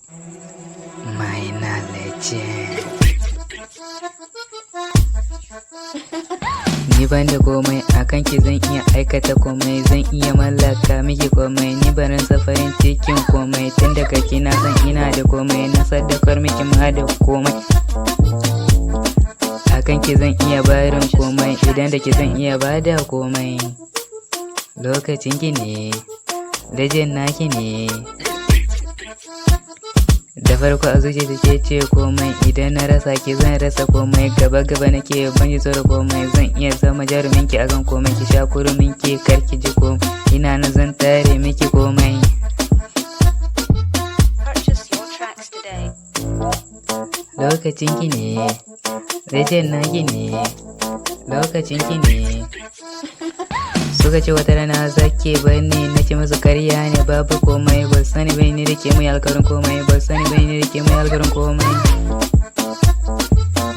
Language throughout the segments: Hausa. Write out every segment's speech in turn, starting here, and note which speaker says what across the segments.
Speaker 1: My knowledge. Ni ban da komai akan ki zan iya aikata komai, zan iya mallaka miki komai, ni barin safarin cikin komai, tun daga kina san ina da komai, na sadaukar miki ma da komai. Akan ki zan iya barin komai, idan da ki zan iya bada komai. Lokacin ki ne, dajin naki ne. Da farko a zuciya take ce komai, idan na rasa ki zan rasa komai, gaba nake ban ji tsoro komai, zan iya zama jarumin ki akan komai, ki sha kurumin ki kar ki ji komai, ina na zan tare miki komai. Lokacin ki ne, dajin naki ne. Lokacin ki ne. Suka ce wata rana zake bani, na ce musu karya ne babu komai, ba sani bai ni rike mai alkarin komai, ba sani bai ni rike mai alkarin komai,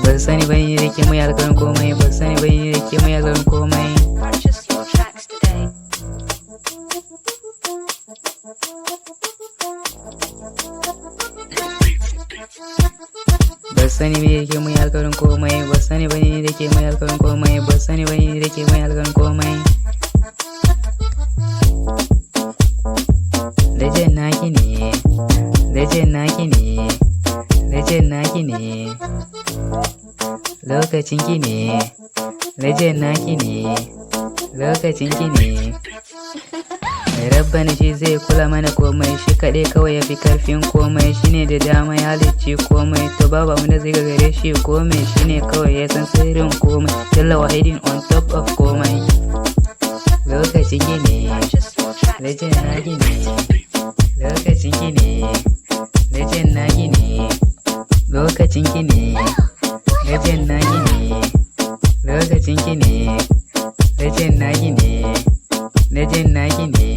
Speaker 1: ba sani bai ni rike mai alkarin komai, ba sani bai ni rike mai alkarin komai. Ba sani bai rike mai alkarin komai, ba sani bai ni rike mai alkarin komai, ba sani bai ni rike mai alkarin komai. Dajin naki ne, dajin naki ne, dajin naki ne. Lokacin ki ne, dajin naki ne, lokacin ki ne. Rabbana shi zai kula mana komai, shi kaɗai kawai ya fi karfin komai, shi ne da dama ya halicci komai, to babu abin da zai gagare shi komai, shi ne kawai ya san sirrin komai, jalla wahidin on top of komai. Lokacin ki ne, dajin naki ne. Lokacin ki ne, dajin naki ne. Lokacin ki ne, dajin naki ne. Lokacin ki ne, dajin naki ne. Dajin naki ne.